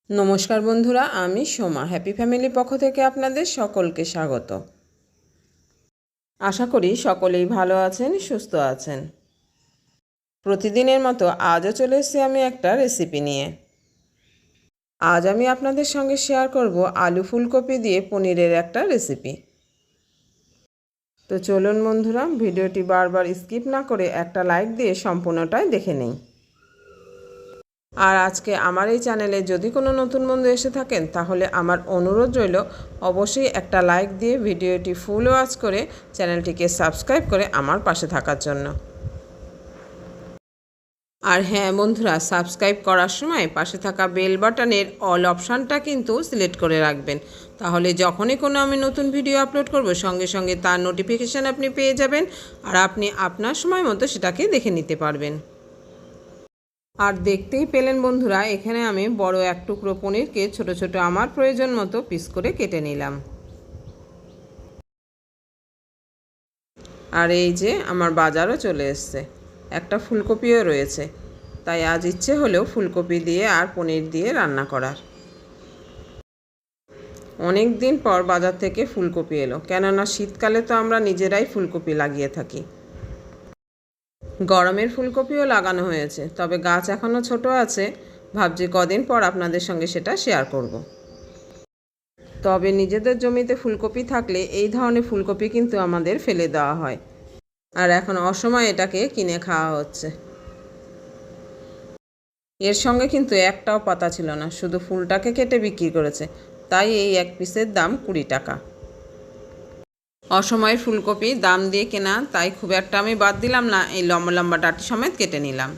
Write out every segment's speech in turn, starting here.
নমস্কার বন্ধুরা, আমি সোমা হ্যাপি ফ্যামিলির পক্ষ থেকে আপনাদের সকলকে স্বাগত। আশা করি সকলেই ভালো আছেন, সুস্থ আছেন। প্রতিদিনের মতো আজও চলে এসেছি আমি একটা রেসিপি নিয়ে। আজ আমি আপনাদের সঙ্গে শেয়ার করব আলু ফুলকপি দিয়ে পনিরের একটা রেসিপি। তো চলুন বন্ধুরা, ভিডিওটি বারবার স্কিপ না করে একটা লাইক দিয়ে সম্পূর্ণটাই দেখে নিই। আর আজকে আমার এই চ্যানেলে যদি কোনো নতুন বন্ধু এসে থাকেন তাহলে আমার অনুরোধ রইল অবশ্যই একটা লাইক দিয়ে ভিডিওটি ফুল ওয়াচ করে চ্যানেলটিকে সাবস্ক্রাইব করে আমার পাশে থাকার জন্য। আর হ্যাঁ বন্ধুরা, সাবস্ক্রাইব করার সময় পাশে থাকা বেল বাটনের অল অপশানটা কিন্তু সিলেক্ট করে রাখবেন, তাহলে যখনই কোনো আমি নতুন ভিডিও আপলোড করব সঙ্গে সঙ্গে তার নোটিফিকেশান আপনি পেয়ে যাবেন আর আপনি আপনার সময় মতো সেটাকে দেখে নিতে পারবেন। আর দেখতেই পেলেন বন্ধুরা, এখানে আমি বড় এক টুকরো পনিরকে ছোট ছোট আমার প্রয়োজন মতো পিস করে কেটে নিলাম। আর এই যে আমার বাজারও চলে এসছে, একটা ফুলকপিও রয়েছে, তাই আজ ইচ্ছে হলেও ফুলকপি দিয়ে আর পনির দিয়ে রান্না করার। অনেক দিন পর বাজার থেকে ফুলকপি এলো, কেননা শীতকালে তো আমরা নিজেরাই ফুলকপি লাগিয়ে থাকি। গরমের ফুলকপিও লাগানো হয়েছে, তবে গাছ এখনও ছোট আছে, ভাবছি কদিন পর আপনাদের সঙ্গে সেটা শেয়ার করব। তবে নিজেদের জমিতে ফুলকপি থাকলে এই ধরনের ফুলকপি কিন্তু আমাদের ফেলে দেওয়া হয়, আর এখন অসময়ে এটাকে কিনে খাওয়া হচ্ছে। এর সঙ্গে কিন্তু একটাও পাতা ছিল না, শুধু ফুলটাকে কেটে বিক্রি করেছে, তাই এই এক পিসের দাম 20 টাকা। অসময়ের ফুলকপি দাম দিয়ে কেনা, তাই খুব একটা আমি বাদ দিলাম না, এই লম্বা লম্বা ডাঁটি সমেত কেটে নিলাম।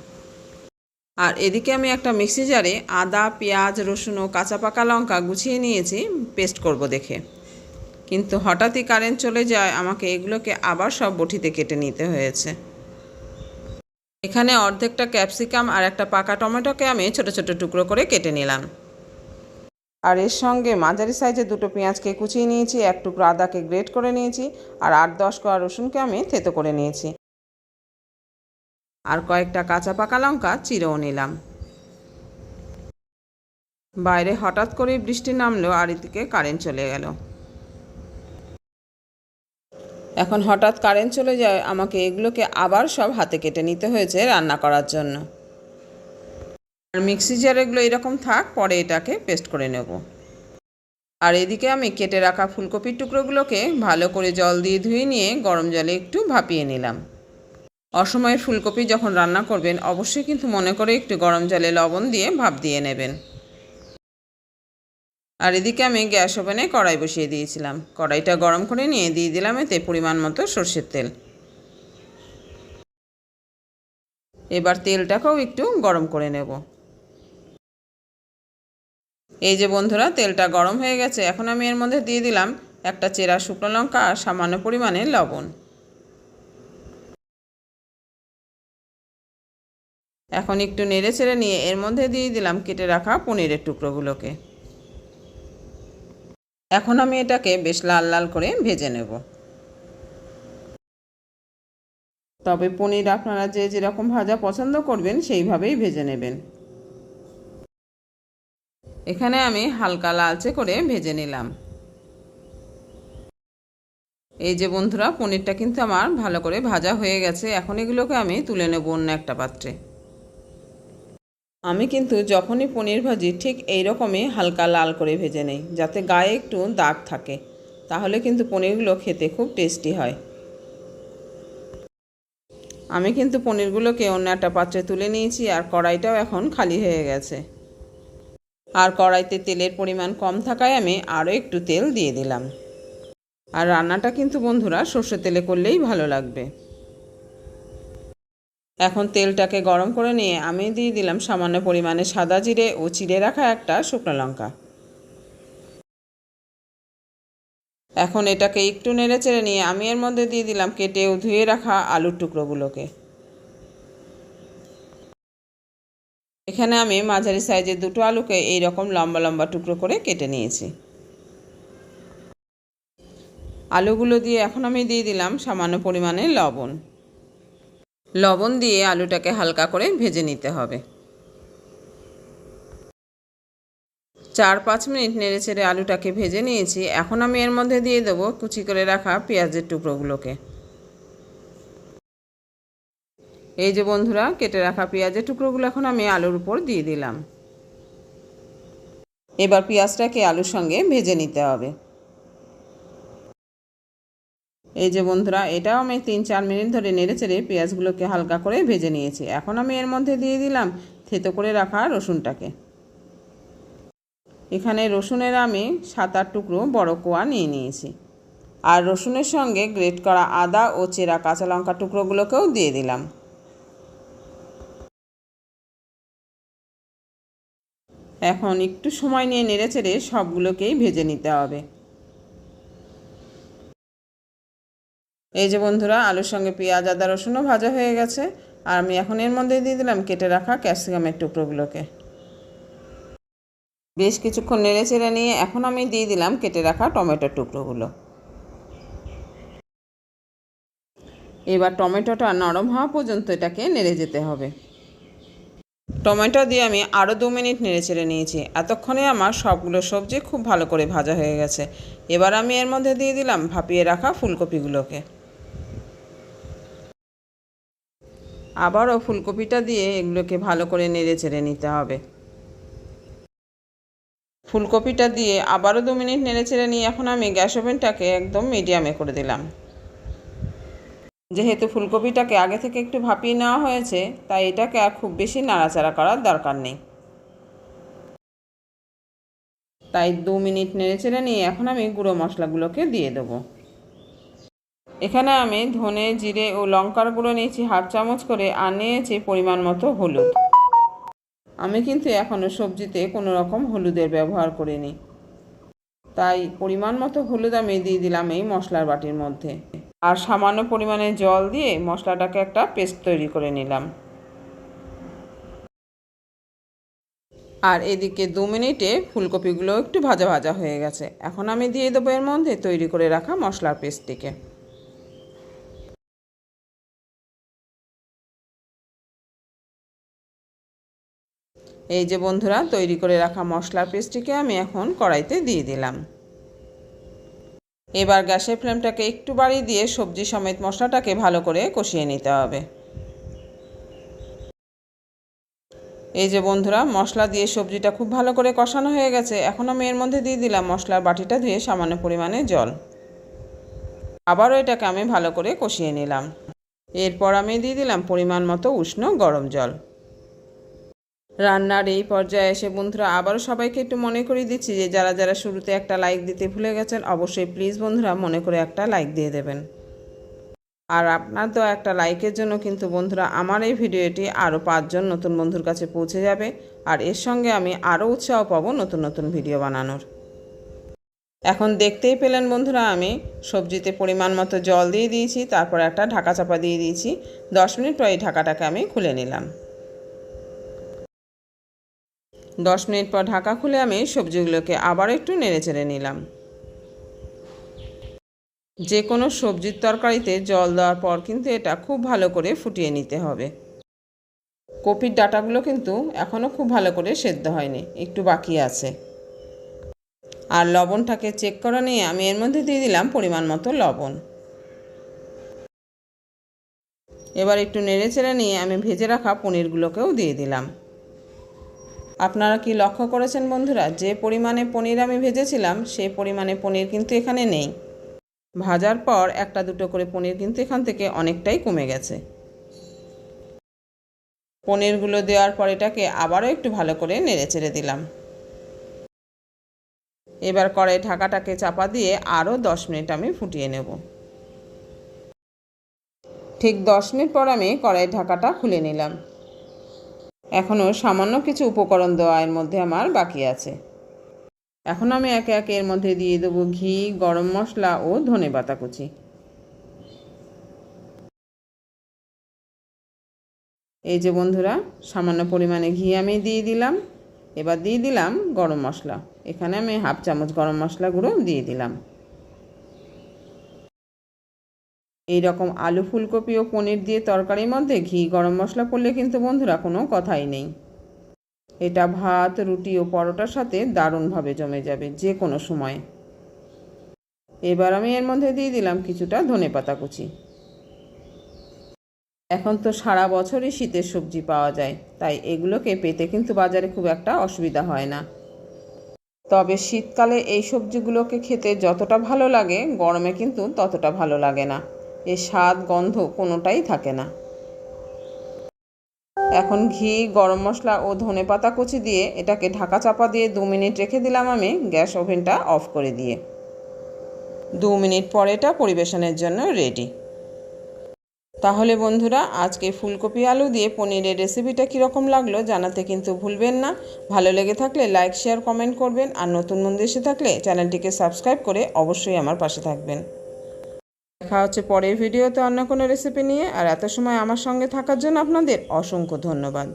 আর এদিকে আমি একটা মিক্সি জারে আদা, পেঁয়াজ, রসুন ও কাঁচা পাকা লঙ্কা গুছিয়ে নিয়েছি পেস্ট করব দেখে, কিন্তু হঠাৎই কারেন্ট চলে যায়, আমাকে এগুলোকে আবার সব বটিতে কেটে নিতে হয়েছে। এখানে অর্ধেকটা ক্যাপসিকাম আর একটা পাকা টমেটোকে আমি ছোট ছোট টুকরো করে কেটে নিলাম। আর এর সঙ্গে মাঝারি সাইজে দুটো পেঁয়াজকে কুচিয়ে নিয়েছি, এক টুকরো আদাকে গ্রেট করে নিয়েছি, আর 8-10 কোয়া রসুনকে আমি থেতো করে নিয়েছি, আর কয়েকটা কাঁচা পাকা লঙ্কা চিরেও নিলাম। বাইরে হঠাৎ করেই বৃষ্টি নামলো আর এদিকে কারেন্ট চলে গেল। এখন হঠাৎ কারেন্ট চলে যায়, আমাকে এগুলোকে আবার সব হাতে কেটে নিতে হয়েছে রান্না করার জন্য। আর মিক্সি জার এগুলো এরকম থাক, পরে এটাকে পেস্ট করে নেব। আর এদিকে আমি কেটে রাখা ফুলকপির টুকরোগুলোকে ভালো করে জল দিয়ে ধুয়ে নিয়ে গরম জলে একটু ভাপিয়ে নিলাম। অসময়ের ফুলকপি যখন রান্না করবেন অবশ্যই কিন্তু মনে করে একটু গরম জলে লবণ দিয়ে ভাপ দিয়ে নেবেন। আর এদিকে আমি গ্যাস ওভেনে কড়াই বসিয়ে দিয়েছিলাম, কড়াইটা গরম করে নিয়ে দিয়ে দিলাম এতে পরিমাণ মতো সর্ষের তেল। এবার তেলটাকেও একটু গরম করে নেব। এই যে বন্ধুরা, তেলটা গরম হয়ে গেছে, এখন আমি এর মধ্যে দিয়ে দিলাম একটা চেরা শুকনো লঙ্কা আর সামান্য পরিমাণে লবণ। এখন একটু নেড়ে চেড়ে নিয়ে এর মধ্যে দিয়ে দিলাম কেটে রাখা পনিরের টুকরোগুলোকে। এখন আমি এটাকে বেশ লাল লাল করে ভেজে নেব। তবে পনির আপনারা যে যেরকম ভাজা পছন্দ করবেন সেইভাবেই ভেজে নেবেন। এখানে আমি হালকা লালচে করে ভেজে নিলাম। এই যে বন্ধুরা, পনিরটা কিন্তু আমার ভালো করে ভাজা হয়ে গেছে, এখন এগুলোকে আমি তুলে নেব অন্য একটা পাত্রে। আমি কিন্তু যখনই পনির ভাজি ঠিক এই রকমই হালকা লাল করে ভেজে নেই, যাতে গায়ে একটু দাগ থাকে, তাহলে কিন্তু পনিরগুলো খেতে খুব টেস্টি হয়। আমি কিন্তু পনিরগুলোকে অন্য একটা পাত্রে তুলে নিয়েছি, আর কড়াইটাও এখন খালি হয়ে গেছে। আর কড়াইতে তেলের পরিমাণ কম থাকায় আমি আরও একটু তেল দিয়ে দিলাম। আর রান্নাটা কিন্তু বন্ধুরা সর্ষের তেলে করলেই ভালো লাগবে। এখন তেলটাকে গরম করে নিয়ে আমি দিয়ে দিলাম সামান্য পরিমাণে সাদা জিরে ও চিড়ে রাখা একটা শুকনো লঙ্কা। এখন এটাকে একটু নেড়ে চেড়ে নিয়ে আমি এর মধ্যে দিয়ে দিলাম কেটে ও ধুয়ে রাখা আলুর টুকরোগুলোকে। এখানে আমি মাঝারি সাইজের দুটো আলুকে এইরকম লম্বা লম্বা টুকরো করে কেটে নিয়েছি। আলুগুলো দিয়ে এখন আমি দিয়ে দিলাম সামান্য পরিমাণে লবণ। লবণ দিয়ে আলুটাকে হালকা করে ভেজে নিতে হবে। 4-5 মিনিট নেড়েচেড়ে আলুটাকে ভেজে নিয়েছি। এখন আমি এর মধ্যে দিয়ে দেবো কুচি করে রাখা পেঁয়াজের টুকরোগুলোকে। এই যে বন্ধুরা, কেটে রাখা পেঁয়াজের টুকরোগুলো এখন আমি আলুর উপর দিয়ে দিলাম। এবার পেঁয়াজটাকে আলুর সঙ্গে ভেজে নিতে হবে। এই যে বন্ধুরা, এটাও আমি 3-4 মিনিট ধরে নেড়েচেড়ে পেঁয়াজগুলোকে হালকা করে ভেজে নিয়েছি। এখন আমি এর মধ্যে দিয়ে দিলাম থেতো করে রাখা রসুনটাকে। এখানে রসুনের আমি 7-8 টুকরো বড় কোয়া নিয়ে নিয়েছি। আর রসুনের সঙ্গে গ্রেট করা আদা ও চেরা কাঁচা লঙ্কা টুকরোগুলোকেও দিয়ে দিলাম। এখন একটু সময় নিয়ে নেড়েচেড়ে সবগুলোকেই ভেজে নিতে হবে। এই যে বন্ধুরা, আলুর সঙ্গে পেঁয়াজ আদা রসুনও ভাজা হয়ে গেছে। আর আমি এখন এর মধ্যে দিয়ে দিলাম কেটে রাখা ক্যাপসিকামের টুকরোগুলোকে। বেশ কিছুক্ষণ নেড়েচেড়ে নিয়ে এখন আমি দিয়ে দিলাম কেটে রাখা টমেটোর টুকরোগুলো। এবার টমেটোটা নরম হওয়া পর্যন্ত এটাকে নেড়ে যেতে হবে। টমেটো দিয়ে আমি আরও 2 মিনিট নেড়েচেড়ে নিয়েছি। এতক্ষণে আমার সবগুলো সবজি খুব ভালো করে ভাজা হয়ে গেছে। এবার আমি এর মধ্যে দিয়ে দিলাম ভাপিয়ে রাখা ফুলকপিগুলোকে। আবারও ফুলকপিটা দিয়ে এগুলোকে ভালো করে নেড়েচেড়ে নিতে হবে। ফুলকপিটা দিয়ে আবারও 2 মিনিট নেড়েচেড়ে নিয়ে এখন আমি গ্যাস ওভেনটাকে একদম মিডিয়ামে করে দিলাম। যেহেতু ফুলকপিটাকে আগে থেকে একটু ভাপিয়ে নেওয়া হয়েছে, তাই এটাকে আর খুব বেশি নাড়াচাড়া করার দরকার নেই। তাই 2 মিনিট নেড়েচেড়ে নিয়ে এখন আমি গুঁড়ো মশলাগুলোকে দিয়ে দেবো। এখানে আমি ধনে জিরে ও লঙ্কার গুঁড়ো নিয়েছি 1/2 চামচ করে, আর নিয়েছি পরিমাণ মতো হলুদ। আমি কিন্তু এখনও সবজিতে কোনো রকম হলুদের ব্যবহার করিনি, তাই পরিমাণ মতো হলুদ আমি দিয়ে দিলাম এই মশলার বাটির মধ্যে। আর সামান্য পরিমাণে জল দিয়ে মশলাটাকে একটা পেস্ট তৈরি করে নিলাম। আর এদিকে 2 মিনিটে ফুলকপিগুলো একটু ভাজা ভাজা হয়ে গেছে। এখন আমি দিয়ে দেবো এর মধ্যে তৈরি করে রাখা মশলার পেস্টটিকে। এই যে বন্ধুরা, তৈরি করে রাখা মশলার পেস্টটিকে আমি এখন কড়াইতে দিয়ে দিলাম। এবার গ্যাসের ফ্লেমটাকে একটু বাড়িয়ে দিয়ে সবজি সমেত মশলাটাকে ভালো করে কষিয়ে নিতে হবে। এই যে বন্ধুরা, মশলা দিয়ে সবজিটা খুব ভালো করে কষানো হয়ে গেছে। এখন আমি এর মধ্যে দিয়ে দিলাম মশলার বাটিটা ধুয়ে সামান্য পরিমাণে জল। আবারও এটাকে আমি ভালো করে কষিয়ে নিলাম। এরপর আমি দিয়ে দিলাম পরিমাণ মতো উষ্ণ গরম জল। রান্নার এই পর্যায়ে এসে বন্ধুরা আবারও সবাইকে একটু মনে করিয়ে দিচ্ছি যে যারা যারা শুরুতে একটা লাইক দিতে ভুলে গেছেন, অবশ্যই প্লিজ বন্ধুরা মনে করে একটা লাইক দিয়ে দেবেন। আর আপনার তো একটা লাইকের জন্য কিন্তু বন্ধুরা আমার এই ভিডিওটি আরও 5 জন নতুন বন্ধুর কাছে পৌঁছে যাবে। আর এর সঙ্গে আমি আরও উৎসাহ পাবো নতুন নতুন ভিডিও বানানোর। এখন দেখতেই পেলেন বন্ধুরা, আমি সবজিতে পরিমাণ মতো জল দিয়ে দিয়েছি। তারপর একটা ঢাকা চাপা দিয়ে দিয়েছি। 10 মিনিট পর এই ঢাকাটাকে আমি খুলে নিলাম। 10 মিনিট পর ঢাকা খুলে আমি সবজিগুলোকে আবার একটু নেড়েচেড়ে নিলাম। যে কোনো সবজির তরকারিতে জল দেওয়ার পর কিন্তু এটা খুব ভালো করে ফুটিয়ে নিতে হবে। কপির ডাঁটাগুলো কিন্তু এখনও খুব ভালো করে সেদ্ধ হয়নি, একটু বাকি আছে। আর লবণটাকে চেক করে নিয়ে আমি এর মধ্যে দিয়ে দিলাম পরিমাণ মতো লবণ। এবার একটু নেড়েচেড়ে নিয়ে আমি ভেজে রাখা পনিরগুলোকেও দিয়ে দিলাম। আপনারা কি লক্ষ্য করেছেন বন্ধুরা, যে পরিমাণে পনির আমি ভেজেছিলাম সেই পরিমাণে পনির কিন্তু এখানে নেই। ভাজার পর একটা দুটো করে পনির কিন্তু এখান থেকে অনেকটাই কমে গেছে। পনিরগুলো দেওয়ার পর এটাকে আবারও একটু ভালো করে নেড়েচেড়ে দিলাম। এবার কড়াই ঢাকাটাকে চাপা দিয়ে আরও 10 মিনিট আমি ফুটিয়ে নেব। ঠিক 10 মিনিট পর আমি কড়াই ঢাকাটা খুলে নিলাম। এখনও সামান্য কিছু উপকরণ দেওয়া এর মধ্যে আমার বাকি আছে। এখন আমি একে একে এর মধ্যে দিয়ে দেবো ঘি, গরম মশলা ও ধনেপাতা কুচি। এই যে বন্ধুরা, সামান্য পরিমাণে ঘি আমি দিয়ে দিলাম। এবার দিয়ে দিলাম গরম মশলা। এখানে আমি 1/2 চামচ গরম মশলা গুঁড়ো দিয়ে দিলাম। এই রকম আলু ফুলকপি ও পনির দিয়ে তরকারির মধ্যে ঘি গরম মশলা পড়লে কিন্তু বন্ধুরা কোনো কথাই নেই। এটা ভাত, রুটি ও পরোটার সাথে দারুণভাবে জমে যাবে যে কোনো সময়। এবার আমি এর মধ্যে দিয়ে দিলাম কিছুটা ধনেপাতা কুচি। এখন তো সারা বছরই শীতের সবজি পাওয়া যায়, তাই এগুলোকে পেতে কিন্তু বাজারে খুব একটা অসুবিধা হয় না। তবে শীতকালে এই সবজিগুলোকে খেতে যতটা ভালো লাগে, গরমে কিন্তু ততটা ভালো লাগে না। এর স্বাদ গন্ধ কোনোটাই থাকে না। এখন ঘি, গরম মশলা ও ধনেপাতা কুচি দিয়ে এটাকে ঢাকা চাপা দিয়ে 2 মিনিট রেখে দিলাম আমি গ্যাস ওভেনটা অফ করে দিয়ে। 2 মিনিট পরে এটা পরিবেশনের জন্য রেডি। তাহলে বন্ধুরা, আজকে ফুলকপি আলু দিয়ে পনিরের রেসিপিটা কীরকম লাগলো জানাতে কিন্তু ভুলবেন না। ভালো লেগে থাকলে লাইক, শেয়ার, কমেন্ট করবেন। আর নতুন বন্ধু এসে থাকলে চ্যানেলটিকে সাবস্ক্রাইব করে অবশ্যই আমার পাশে থাকবেন। দেখা হচ্ছে পরের ভিডিওতে অন্য কোনো রেসিপি নিয়ে। আর এত সময় আমার সঙ্গে থাকার জন্য আপনাদের অসংখ্য ধন্যবাদ।